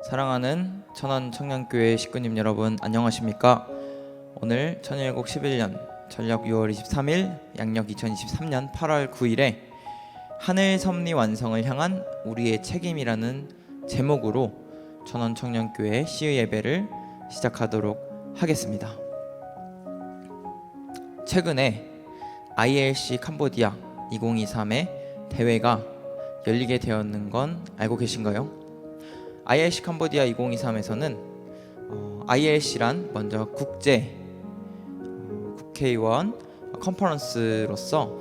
사랑하는 천안청년교회 식구님 여러분 안녕하십니까? 오늘 천일국 11년 전력 6월 23일 양력 2023년 8월 9일에 하늘 섭리 완성을 향한 우리의 책임이라는 제목으로 천안청년교회 시의 예배를 시작하도록 하겠습니다. 최근에 ILC 캄보디아 2023의 대회가 열리게 되었는 건 알고 계신가요? ILC 캄보디아 2023에서는 ILC란 먼저 국제 국회의원 컨퍼런스로서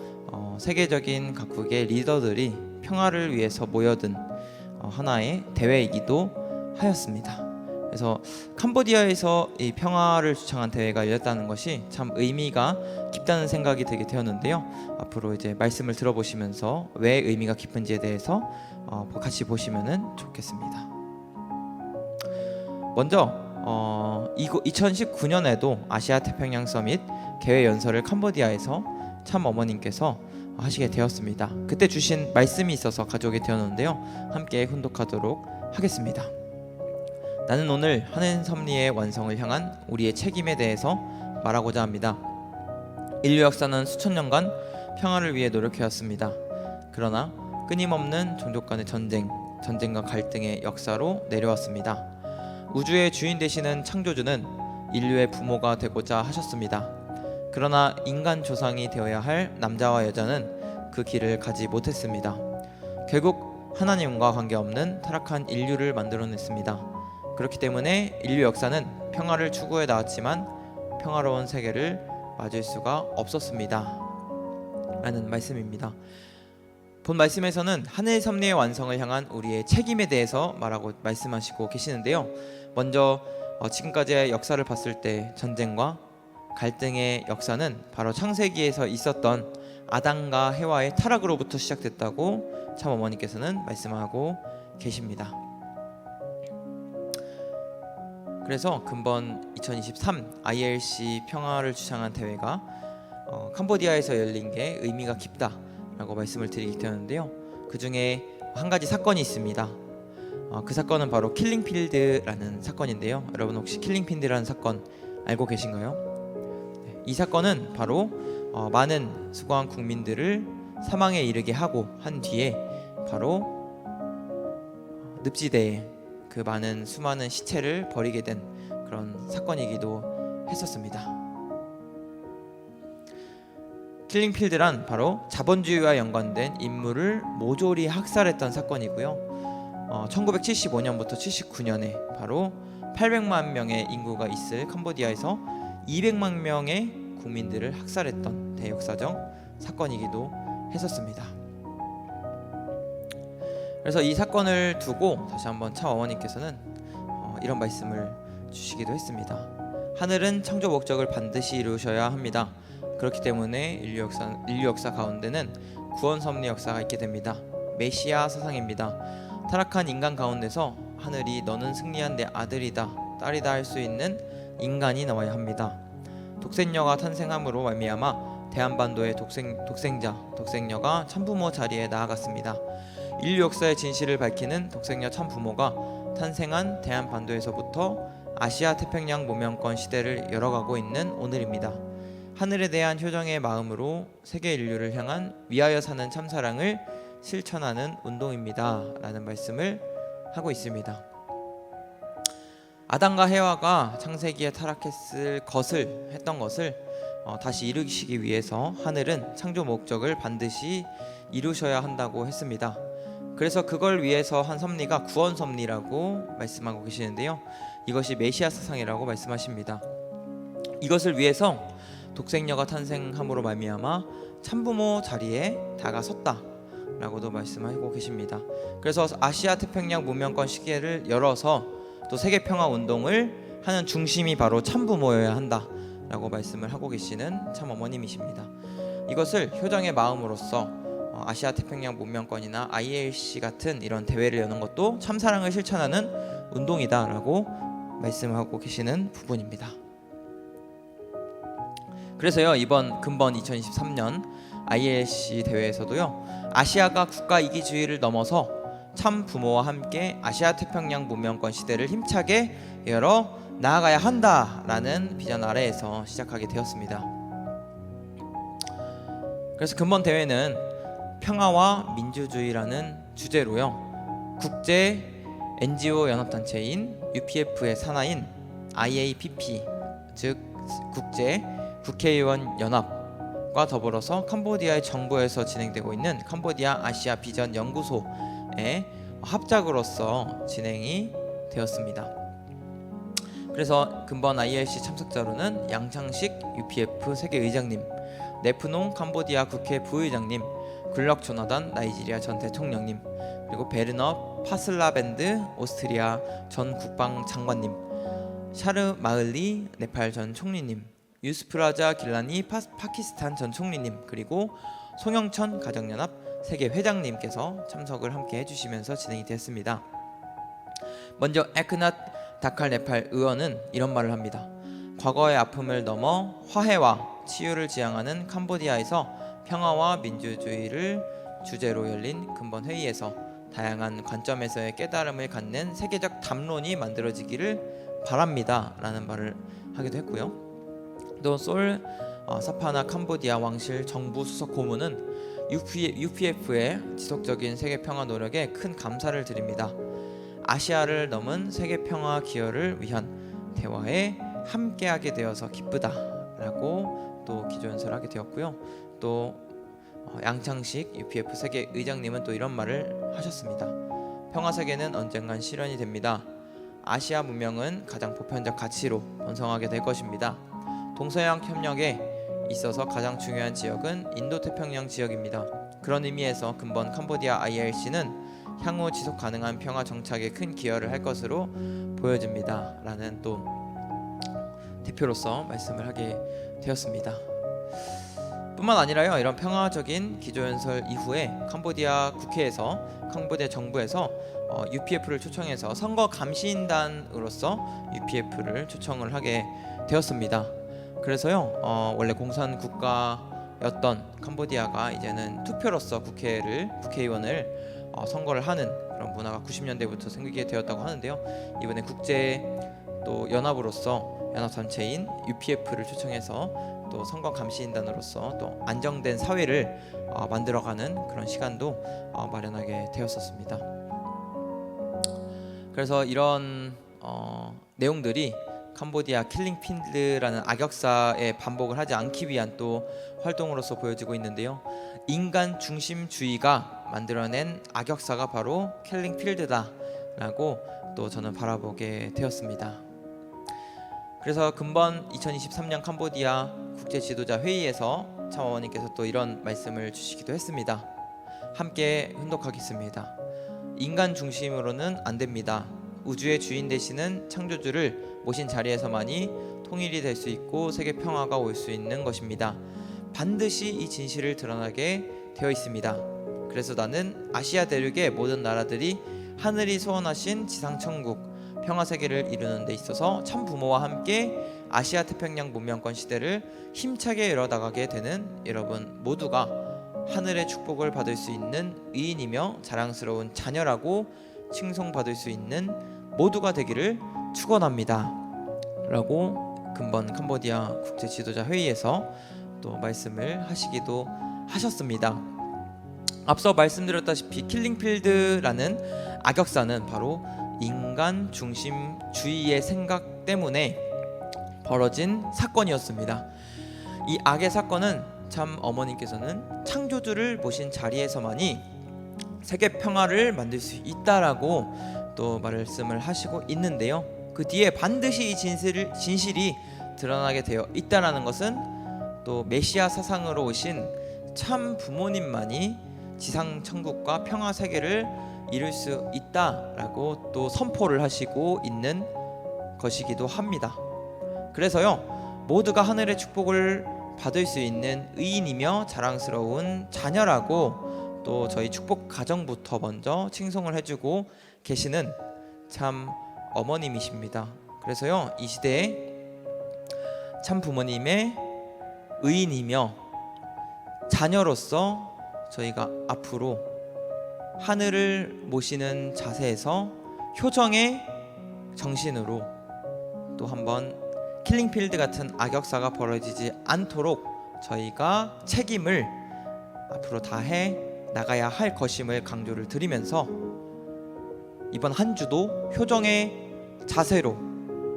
세계적인 각국의 리더들이 평화를 위해서 모여든 하나의 대회이기도 하였습니다. 그래서 캄보디아에서 이 평화를 주창한 대회가 열렸다는 것이 참 의미가 깊다는 생각이 들게 되었는데요. 앞으로 이제 말씀을 들어보시면서 왜 의미가 깊은지에 대해서 같이 보시면은 좋겠습니다. 먼저 2019년에도 아시아 태평양 서밋 개회 연설을 캄보디아에서 참 어머님께서 하시게 되었습니다. 그때 주신 말씀이 있어서 가져오게 되었는데요. 함께 훈독하도록 하겠습니다. 나는 오늘 하늘 섭리의 완성을 향한 우리의 책임에 대해서 말하고자 합니다. 인류 역사는 수천 년간 평화를 위해 노력해왔습니다. 그러나 끊임없는 종족 간의 전쟁과 갈등의 역사로 내려왔습니다. 우주의 주인 되시는 창조주는 인류의 부모가 되고자 하셨습니다. 그러나 인간 조상이 되어야 할 남자와 여자는 그 길을 가지 못했습니다. 결국 하나님과 관계없는 타락한 인류를 만들어냈습니다. 그렇기 때문에 인류 역사는 평화를 추구해 나왔지만 평화로운 세계를 맞을 수가 없었습니다. 라는 말씀입니다. 본 말씀에서는 하늘 섭리의 완성을 향한 우리의 책임에 대해서 말씀하시고 계시는데요. 먼저 지금까지의 역사를 봤을 때 전쟁과 갈등의 역사는 바로 창세기에서 있었던 아담과 해와의 타락으로부터 시작됐다고 참 어머니께서는 말씀하고 계십니다. 그래서 근본 2023 ILC 평화를 주창한 대회가 캄보디아에서 열린 게 의미가 깊다라고 말씀을 드리게 되었는데요. 그 중에 한 가지 사건이 있습니다. 그 사건은 바로 킬링필드라는 사건인데요. 여러분 혹시 킬링필드라는 사건 알고 계신가요? 이 사건은 바로 많은 수고한 국민들을 사망에 이르게 하고 한 뒤에 바로 늪지대에 그 수많은 시체를 버리게 된 그런 사건이기도 했었습니다. 킬링필드란 바로 자본주의와 연관된 인물을 모조리 학살했던 사건이고요. 1975년부터 79년에 바로 800만 명의 인구가 있을 캄보디아에서 200만 명의 국민들을 학살했던 대역사적 사건이기도 했었습니다. 그래서 이 사건을 두고 다시 한번 참 어머니께서는 이런 말씀을 주시기도 했습니다. 하늘은 창조 목적을 반드시 이루셔야 합니다. 그렇기 때문에 인류 역사 가운데는 구원 섭리 역사가 있게 됩니다. 메시아 사상입니다. 타락한 인간 가운데서 하늘이 너는 승리한 내 아들이다 딸이다 할 수 있는 인간이 나와야 합니다. 독생녀가 탄생함으로 말미암아 대한반도의 독생녀가 참부모 자리에 나아갔습니다. 인류 역사의 진실을 밝히는 독생녀 참부모가 탄생한 대한반도에서부터 아시아 태평양 모명권 시대를 열어가고 있는 오늘입니다. 하늘에 대한 효정의 마음으로 세계 인류를 향한 위하여 사는 참사랑을 실천하는 운동입니다. 라는 말씀을 하고 있습니다. 아담과 해와가 창세기에 했던 것을 다시 이루시기 위해서 하늘은 창조 목적을 반드시 이루셔야 한다고 했습니다. 그래서 그걸 위해서 한 섭리가 구원 섭리라고 말씀하고 계시는데요. 이것이 메시아 사상이라고 말씀하십니다. 이것을 위해서 독생녀가 탄생함으로 말미암아 참부모 자리에 다가섰다라고도 말씀하고 계십니다. 그래서 아시아 태평양 문명권 시계를 열어서 또 세계 평화 운동을 하는 중심이 바로 참부모여야 한다라고 말씀을 하고 계시는 참 어머님이십니다. 이것을 효정의 마음으로써 아시아 태평양 문명권이나 ILC 같은 이런 대회를 여는 것도 참사랑을 실천하는 운동이다라고 말씀하고 계시는 부분입니다. 그래서요, 이번 근본 2023년 ILC 대회에서도요, 아시아가 국가 이기주의를 넘어서 참 부모와 함께 아시아 태평양 문명권 시대를 힘차게 열어 나아가야 한다라는 비전 아래에서 시작하게 되었습니다. 그래서 근본 대회는 평화와 민주주의라는 주제로요, 국제 NGO 연합단체인 UPF의 산하인 IAPP, 즉 국제 국회의원 연합과 더불어서 캄보디아의 정부에서 진행되고 있는 캄보디아 아시아 비전 연구소의 합작으로서 진행이 되었습니다. 그래서 근본 ILC 참석자로는 양창식 UPF 세계의장님, 네프농 캄보디아 국회 부의장님, 굴럭 조나단 나이지리아 전 대통령님, 그리고 베르너 파슬라밴드 오스트리아 전 국방장관님, 샤르 마을리 네팔 전 총리님, 유스프라자 길라니 파키스탄 전 총리님, 그리고 송영천 가정연합 세계 회장님께서 참석을 함께 해주시면서 진행이 됐습니다. 먼저 에크낫 다칼 네팔 의원은 이런 말을 합니다. 과거의 아픔을 넘어 화해와 치유를 지향하는 캄보디아에서 평화와 민주주의를 주제로 열린 근본 회의에서 다양한 관점에서의 깨달음을 갖는 세계적 담론이 만들어지기를 바랍니다 라는 말을 하기도 했고요. 또 솔 사파나 캄보디아 왕실 정부 수석 고문은 UPF의 지속적인 세계 평화 노력에 큰 감사를 드립니다. 아시아를 넘은 세계 평화 기여를 위한 대화에 함께하게 되어서 기쁘다라고 또 기조연설을 하게 되었고요. 또 양창식 UPF 세계 의장님은 또 이런 말을 하셨습니다. 평화 세계는 언젠간 실현이 됩니다. 아시아 문명은 가장 보편적 가치로 번성하게 될 것입니다. 동서양 협력에 있어서 가장 중요한 지역은 인도태평양 지역입니다. 그런 의미에서 근본 캄보디아 ILC는 향후 지속 가능한 평화 정착에 큰 기여를 할 것으로 보여집니다 라는 또 대표로서 말씀을 하게 되었습니다. 뿐만 아니라요, 이런 평화적인 기조연설 이후에 캄보디아 국회에서 캄보디아 정부에서 UPF를 초청해서 선거 감시인단으로서 UPF를 초청을 하게 되었습니다. 그래서요, 원래 공산 국가였던 캄보디아가 이제는 투표로서 국회의원을 선거를 하는 그런 문화가 90년대부터 생기게 되었다고 하는데요. 이번에 국제 또 연합으로서 연합단체인 UPF를 초청해서 또 선거 감시인단으로서 또 안정된 사회를 만들어가는 그런 시간도 마련하게 되었었습니다. 그래서 이런 내용들이 캄보디아 킬링필드라는 악역사의 반복을 하지 않기 위한 또 활동으로서 보여지고 있는데요. 인간 중심주의가 만들어낸 악역사가 바로 킬링필드다라고 또 저는 바라보게 되었습니다. 그래서 근본 2023년 캄보디아 국제 지도자 회의에서 참 어머니께서 또 이런 말씀을 주시기도 했습니다. 함께 훈독하겠습니다. 인간 중심으로는 안 됩니다. 우주의 주인 되시는 창조주를 모신 자리에서만이 통일이 될 수 있고 세계 평화가 올 수 있는 것입니다. 반드시 이 진실을 드러나게 되어 있습니다. 그래서 나는 아시아 대륙의 모든 나라들이 하늘이 소원하신 지상천국 평화세계를 이루는 데 있어서 참 부모와 함께 아시아 태평양 문명권 시대를 힘차게 열어나가게 되는 여러분 모두가 하늘의 축복을 받을 수 있는 의인이며 자랑스러운 자녀라고 칭송받을 수 있는 모두가 되기를 축원합니다 라고 근본 캄보디아 국제 지도자 회의에서 또 말씀을 하시기도 하셨습니다. 앞서 말씀드렸다시피 킬링필드라는 악역사는 바로 인간 중심주의의 생각 때문에 벌어진 사건이었습니다. 이 악의 사건은 참 어머님께서는 창조주를 모신 자리에서만이 세계 평화를 만들 수 있다라고 또 말씀을 하시고 있는데요. 그 뒤에 반드시 이 진실이 드러나게 되어 있다라는 것은 또 메시아 사상으로 오신 참 부모님만이 지상 천국과 평화 세계를 이룰 수 있다라고 또 선포를 하시고 있는 것이기도 합니다. 그래서요, 모두가 하늘의 축복을 받을 수 있는 의인이며 자랑스러운 자녀라고 또 저희 축복 가정부터 먼저 칭송을 해주고 계시는 참 어머님이십니다. 그래서요, 이 시대에 참 부모님의 의인이며 자녀로서 저희가 앞으로 하늘을 모시는 자세에서 효정의 정신으로 또 한번 킬링필드 같은 악역사가 벌어지지 않도록 저희가 책임을 앞으로 다해 나가야 할 것임을 강조를 드리면서 이번 한 주도 효정의 자세로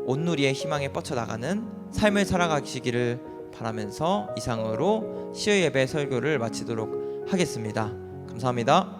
온누리의 희망에 뻗쳐나가는 삶을 살아가시기를 바라면서 이상으로 시의 예배 설교를 마치도록 하겠습니다. 감사합니다.